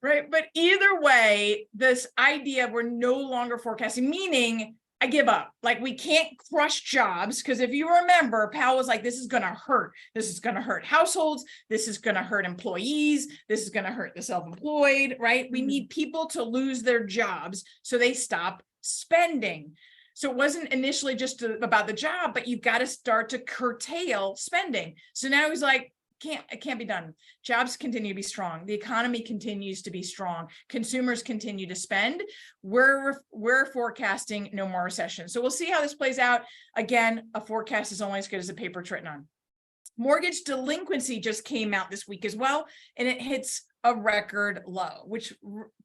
Right. But either way, this idea of we're no longer forecasting, meaning I give up. Like, we can't crush jobs, because if you remember, Powell was like, this is going to hurt. This is going to hurt households. This is going to hurt employees. This is going to hurt the self-employed, right? We need people to lose their jobs so they stop spending. So it wasn't initially just about the job, but you've got to start to curtail spending. So now he's like, it can't be done. Jobs continue to be strong. The economy continues to be strong. Consumers continue to spend. We're forecasting no more recession. So we'll see how this plays out. Again, a forecast is only as good as the paper it's written on. Mortgage delinquency just came out this week as well, and it hits a record low, which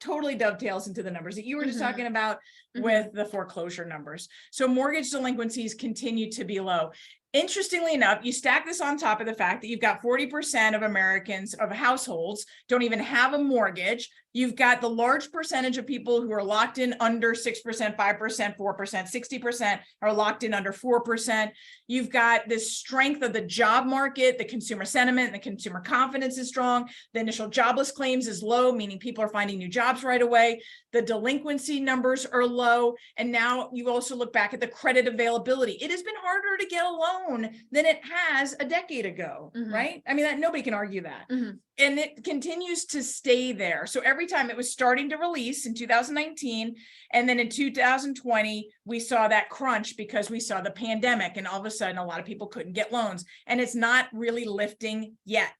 totally dovetails into the numbers that you were just talking about with the foreclosure numbers. So mortgage delinquencies continue to be low. Interestingly enough, you stack this on top of the fact that you've got 40% of Americans, of households, don't even have a mortgage. You've got the large percentage of people who are locked in under 6%, 5%, 4%, 60% are locked in under 4%. You've got this strength of the job market, the consumer sentiment, the consumer confidence is strong. The initial jobless claims is low, meaning people are finding new jobs right away. The delinquency numbers are low. And now you also look back at the credit availability. It has been harder to get a loan than it has a decade ago, right? I mean, nobody can argue that. And it continues to stay there. So every time it was starting to release in 2019, and then in 2020, we saw that crunch because we saw the pandemic, and all of a sudden a lot of people couldn't get loans, and it's not really lifting yet.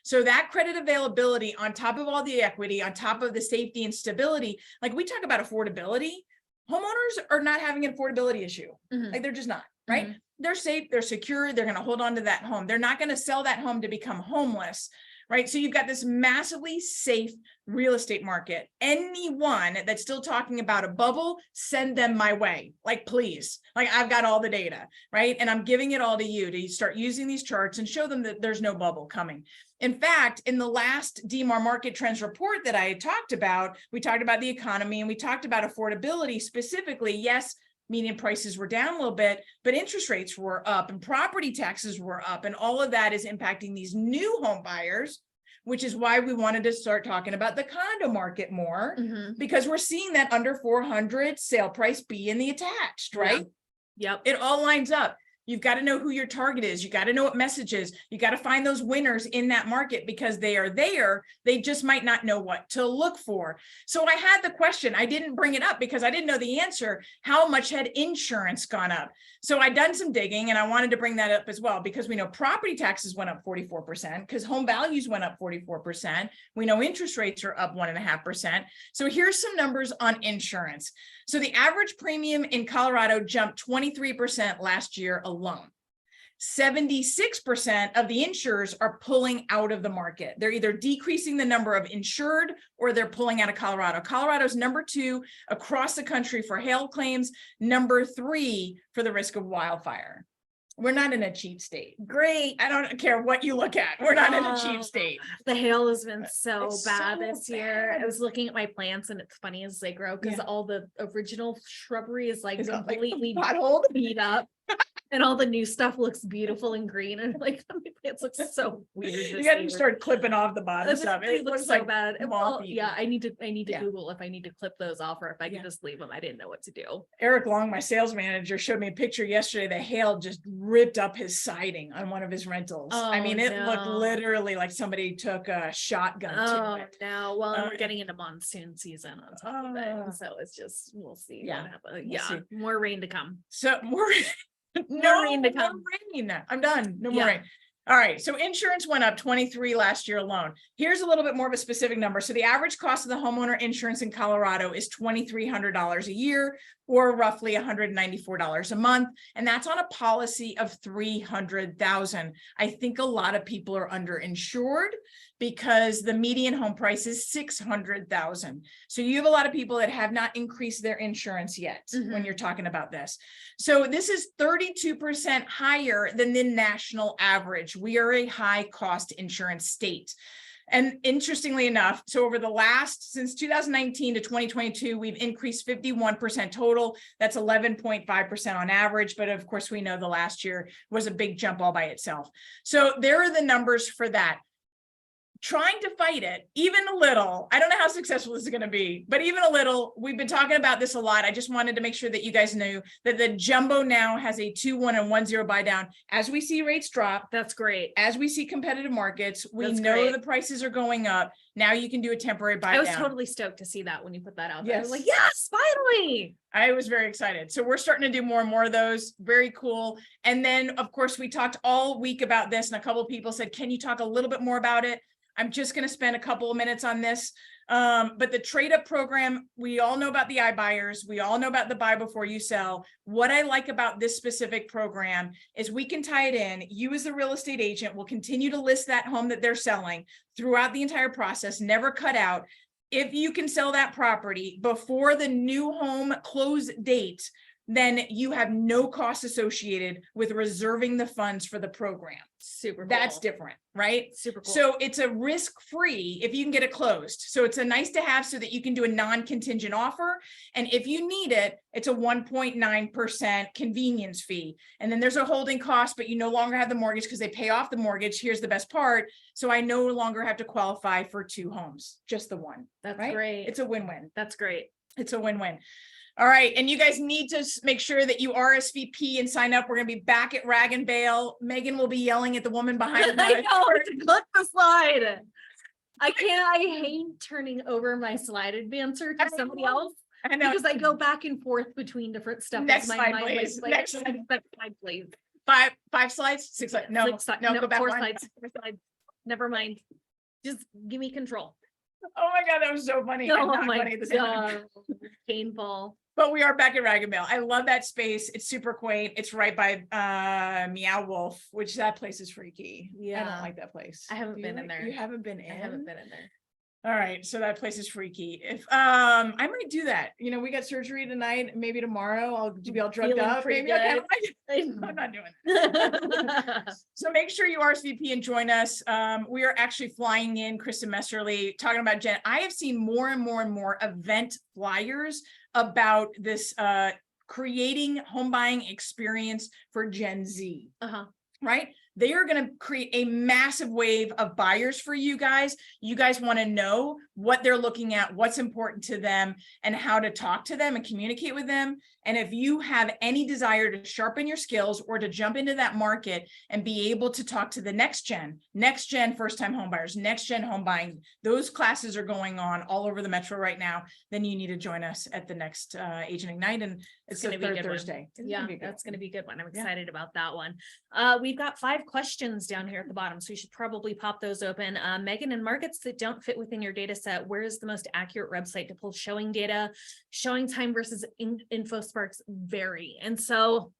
So that credit availability on top of all the equity, on top of the safety and stability, like we talk about affordability, homeowners are not having an affordability issue. Like, they're just not, right? They're safe, they're secure, they're going to hold on to that home. They're not going to sell that home to become homeless, right? So you've got this massively safe real estate market. Anyone that's still talking about a bubble, send them my way. Like, please, like, I've got all the data, right? And I'm giving it all to you to start using these charts and show them that there's no bubble coming. In fact, in the last DMAR market trends report that I had talked about, we talked about the economy and we talked about affordability specifically. Yes, median prices were down a little bit, but interest rates were up and property taxes were up, and all of that is impacting these new home buyers, which is why we wanted to start talking about the condo market more, because we're seeing that under 400 sale price be in the attached, right? Yep. It all lines up. You've got to know who your target is. You got to know what messages. You got to find those winners in that market because they are there. They just might not know what to look for. So I had the question. I didn't bring it up because I didn't know the answer. How much had insurance gone up? So I'd done some digging and I wanted to bring that up as well because we know property taxes went up 44% because home values went up 44%. We know interest rates are up 1.5%. So here's some numbers on insurance. So the average premium in Colorado jumped 23% last year alone. 76% of the insurers are pulling out of the market. They're either decreasing the number of insured or they're pulling out of Colorado. Colorado's number 2 across the country for hail claims, number 3 for the risk of wildfire. We're not in a cheap state. Great. I don't care what you look at. We're not in a cheap state. The hail has been so It's bad so this year. bad. I was looking at my plants and it's funny as they grow because all the original shrubbery is like It's got, completely potholed. beat up. And all the new stuff looks beautiful and green, and like, it looks so weird. You this got to year. start clipping off the bottom It stuff. looks so bad. Well, moth-eaten. yeah, I need to Yeah. Google if I need to clip those off or if I Yeah. can just leave them. I didn't know what to do. Eric Long, my sales manager, showed me a picture yesterday. The hail just ripped up his siding on one of his rentals. I mean, it looked no. literally like somebody took a shotgun to it. No. Well, and we're Uh, getting into monsoon season on top of it. So it's just, we'll see Yeah. what happens. We'll Yeah. see. More rain to come. So more, More rain to no more come. rain. I'm done. No more Yeah. rain. All right. So insurance went up 23 last year alone. Here's a little bit more of a specific number. So the average cost of the homeowner insurance in Colorado is $2,300 a year, or roughly $194 a month. And that's on a policy of 300,000. I think a lot of people are underinsured because the median home price is 600,000. So you have a lot of people that have not increased their insurance yet when you're talking about this. So this is 32% higher than the national average. We are a high cost insurance state. And interestingly enough, so over the since 2019 to 2022, we've increased 51% total. That's 11.5% on average. But of course, we know the last year was a big jump all by itself. So there are the numbers for that. Trying to fight it even a little. I don't know how successful this is going to be, but even a little. We've been talking about this a lot. I just wanted to make sure that you guys knew that the jumbo now has a 2-1 and 1-0 buy down. As we see rates drop, That's great. as we see competitive markets, we That's know great. the prices are going up. Now you can do a temporary buy I was down. totally stoked to see that when you put that out there. I was Yes. like, yes, finally. I was very excited. So we're starting to do more and more of those. Very cool. And then, of course, we talked all week about this, and a couple of people said, can you talk a little bit more about it? I'm just going to spend a couple of minutes on this. But the trade up program, we all know about the iBuyers. We all know about the buy before you sell. What I like about this specific program is we can tie it in. You as the real estate agent will continue to list that home that they're selling throughout the entire process, never cut out. If you can sell that property before the new home close date, then you have no cost associated with reserving the funds for the program. Super cool. That's different, right? Super cool. So it's a risk-free if you can get it closed. So it's a nice to have so that you can do a non-contingent offer. And if you need it, it's a 1.9% convenience fee. And then there's a holding cost, but you no longer have the mortgage because they pay off the mortgage. Here's the best part. So I no longer have to qualify for 2 homes, just the one. That's right? great. It's a win-win. That's great. It's a win-win. All right. And you guys need to make sure that you RSVP and sign up. We're going to be back at Rag and Bale. Megan will be yelling at the woman behind the I know, to click the slide. I hate turning over my slide advancer to somebody else I know. because I go back and forth between different stuff. Next My slide, mind, please. like, Next next slide, please. 5 slides, 6 slides. No, No, go back 4 one. slides. 4 slides. Never mind. Just give me control. Oh my God, that was so funny. and Oh not my funny at the same time. God. Painful. But we are back at Rag and Bale. I love that space. It's super quaint. It's right by Meow Wolf, which that place is freaky. I Yeah. don't like that place. I haven't Do you been in like- there. You haven't been in? I haven't been in there. All right, so that place is freaky. If I might do that. You know, we got surgery tonight. Maybe tomorrow I'll be all drugged Feeling up. pretty Maybe I good. I'm not doing it. So make sure you RSVP and join us. We are actually flying in Kristen Messerly talking about Jen. I have seen more and more and more event flyers about this creating home buying experience for Gen Z, right? They are going to create a massive wave of buyers for you guys. You guys want to know what they're looking at, what's important to them, and how to talk to them and communicate with them. And if you have any desire to sharpen your skills or to jump into that market and be able to talk to the next gen first-time home buyers, next gen home buying, those classes are going on all over the metro right now, then you need to join us at the next Agent Ignite. And it's gonna the be a third good one. Thursday. It's Yeah, gonna be a good that's one. going to be a good one. I'm Yeah. excited about that one. We've got 5 questions down here at the bottom, so you should probably pop those open. Megan, in markets that don't fit within your data set, where is the most accurate website to pull showing data? Showing time versus InfoSparks vary. And so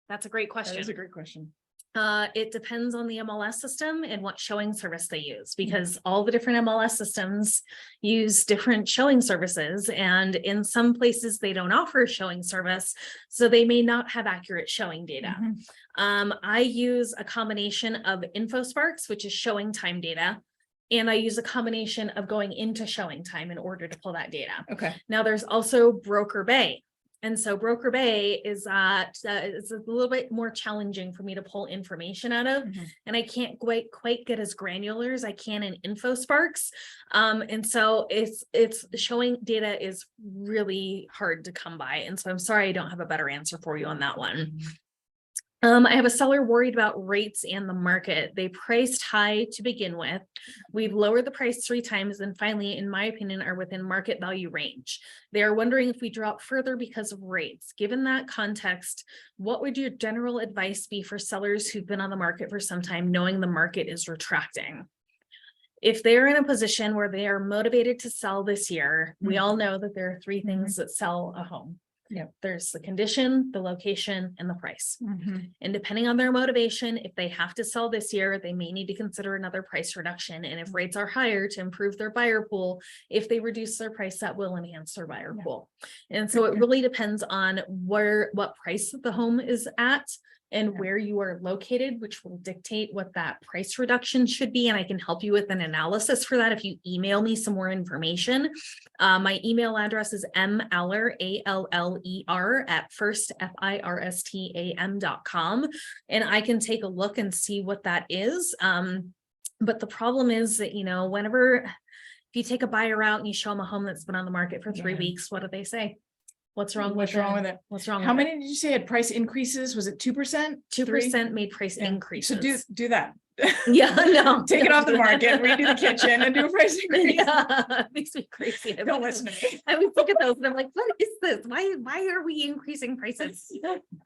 that's a great question. That is a great question. It depends on the MLS system and what showing service they use, because all the different MLS systems use different showing services, and in some places they don't offer a showing service, so they may not have accurate showing data. I use a combination of InfoSparks, which is showing time data, and I use a combination of going into showing time in order to pull that data. Okay. Now there's also Broker Bay. And so Broker Bay is it's a little bit more challenging for me to pull information out of, and I can't quite get as granular as I can in InfoSparks. And so it's showing data is really hard to come by. And so I'm sorry I don't have a better answer for you on that one. I have a seller worried about rates and the market. They priced high to begin with. We've lowered the price 3 times and finally, in my opinion, are within market value range. They are wondering if we drop further because of rates. Given that context, what would your general advice be for sellers who've been on the market for some time, knowing the market is retracting? If they're in a position where they are motivated to sell this year, we all know that there are 3 things that sell a home. Yeah, there's the condition, the location, and the price. And depending on their motivation, if they have to sell this year, they may need to consider another price reduction. And if rates are higher, to improve their buyer pool. If they reduce their price, that will enhance their buyer pool. And so it really depends on what price the home is at and where you are located, which will dictate what that price reduction should be. And I can help you with an analysis for that if you email me some more information. My email address is maller, ALLER, at firstam.com. And I can take a look and see what that is. But the problem is that, if you take a buyer out and you show them a home that's been on the market for 3 weeks, what do they say? What's wrong with it? What's wrong? How many did you say had price increases? Was it 2%? 2% made price increases. So do that. Yeah, no. Take it off the market, redo the kitchen and do a price increase. Yeah, it makes me crazy. Don't listen to me. I would look at those and I'm like, what is this? Why are we increasing prices?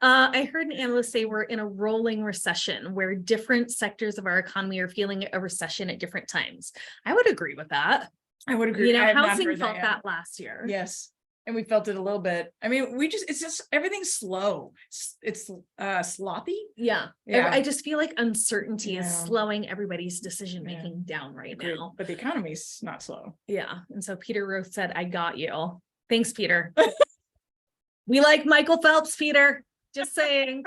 I heard an analyst say we're in a rolling recession where different sectors of our economy are feeling a recession at different times. I would agree with that. I would agree. Housing felt that last year. Yes. And we felt it a little bit. I mean, it's just, everything's slow. It's sloppy. Yeah. I just feel like uncertainty is slowing everybody's decision-making down right now. But the economy's not slow. Yeah. And so Peter Roth said, I got you. Thanks, Peter. We like Michael Phelps, Peter. Just saying.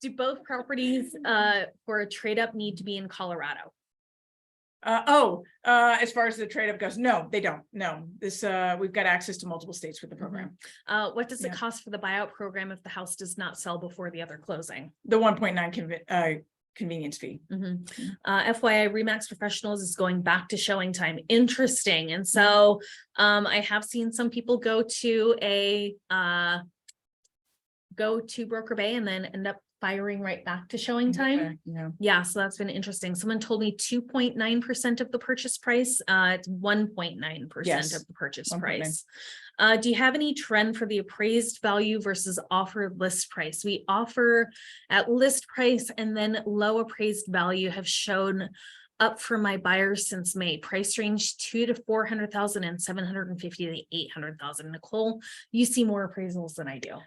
Do both properties for a trade up need to be in Colorado? As far as the trade up goes, no, they don't. No, we've got access to multiple states with the program. What does it cost for the buyout program if the house does not sell before the other closing? The 1.9 convenience fee. FYI, Remax Professionals is going back to showing time. Interesting. And so I have seen some people go to Broker Bay and then end up firing right back to showing time. Yeah, so that's been interesting. Someone told me 2.9% of the purchase price. It's 1.9% of the purchase price. Do you have any trend for the appraised value versus offered list price? We offer at list price, and then low appraised value have shown up for my buyers since May. Price range 200,000 to 400,000 and 750,000 to 800,000. Nicole, you see more appraisals than I do.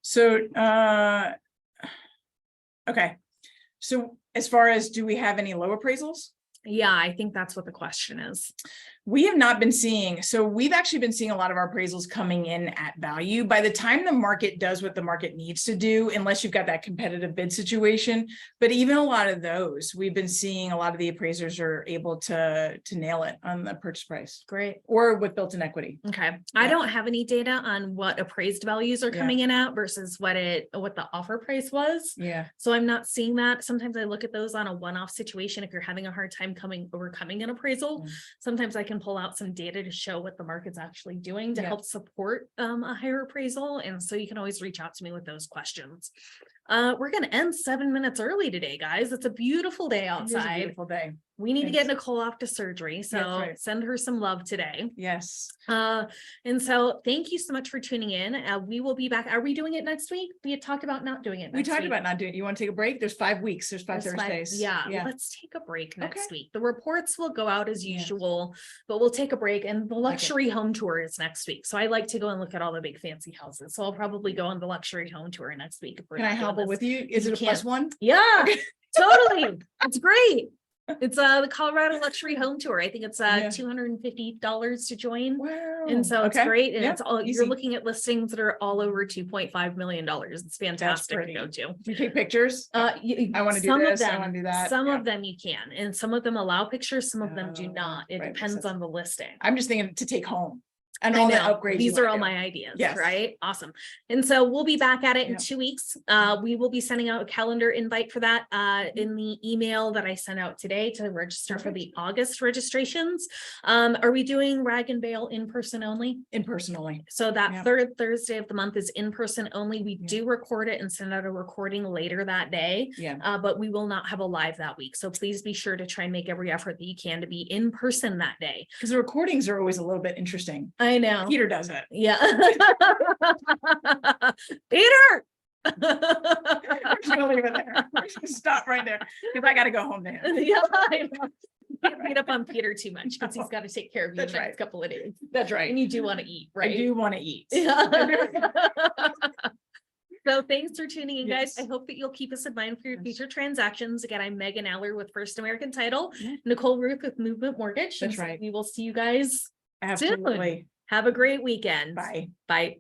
So okay. So as far as, do we have any low appraisals? Yeah, I think that's what the question is. We have not been seeing, so we've actually been seeing a lot of our appraisals coming in at value. By the time the market does what the market needs to do, unless you've got that competitive bid situation, but even a lot of those, we've been seeing a lot of the appraisers are able to nail it on the purchase price. Great. Or with built-in equity. Okay. Yeah. I don't have any data on what appraised values are coming in at versus what the offer price was. Yeah. So I'm not seeing that. Sometimes I look at those on a one-off situation. If you're having a hard time overcoming an appraisal, sometimes I can pull out some data to show what the market's actually doing to help support a higher appraisal. And so you can always reach out to me with those questions. We're going to end 7 minutes early today, guys. It's a beautiful day outside. It's a beautiful day. We need to get Nicole off to surgery, so send her some love today. Yes. And so thank you so much for tuning in. We will be back. Are we doing it next week? We had talked about not doing it next week. We talked about not doing it. You want to take a break? There's 5 weeks. There's 5 Thursdays. Yeah. Let's take a break next week. The reports will go out as usual, but we'll take a break, and the luxury home tour is next week. So I like to go and look at all the big fancy houses. So I'll probably go on the luxury home tour next week. Can I help with you? Is it a +1? Yeah, totally. It's great. It's the Colorado Luxury Home Tour. I think it's $250 to join. Wow. And so it's great. And it's all you're looking at listings that are all over $2.5 million. It's fantastic to go to. Do you take pictures? I want to do this. I want to do that. Some of them you can, and some of them allow pictures, some of them do not. It depends on the listing. I'm just thinking to take home. And I all the know. upgrades. These you are all wanna do. my ideas, Yes. right? Awesome. And so we'll be back at it in Yeah. 2 weeks. We will be sending out a calendar invite for that in the email that I sent out today to register for the August registrations. Are we doing Rag and Bale in person only? In person only. So that Yeah. third Thursday of the month is in person only. We Yeah. do record it and send out a recording later that day. Yeah. But we will not have a live that week. So please be sure to try and make every effort that you can to be in person that day. Because the recordings are always a little bit interesting. I know. Peter does it. Yeah. Peter. We're just gonna leave it there. We're just gonna stop right there because I gotta go home now. Yeah, I know. Can't beat up on Peter too much because he's got to take care of you That's the next right. couple of days. That's right. And you do want to eat, I right? do want to eat. Yeah. So thanks for tuning in, guys. Yes. I hope that you'll keep us in mind for your Yes. future transactions. Again, I'm Megan Aller with First American Title, Yeah. Nicole Ruth with Movement Mortgage. That's And so right. we will see you guys. Absolutely. Have a great weekend. Bye. Bye.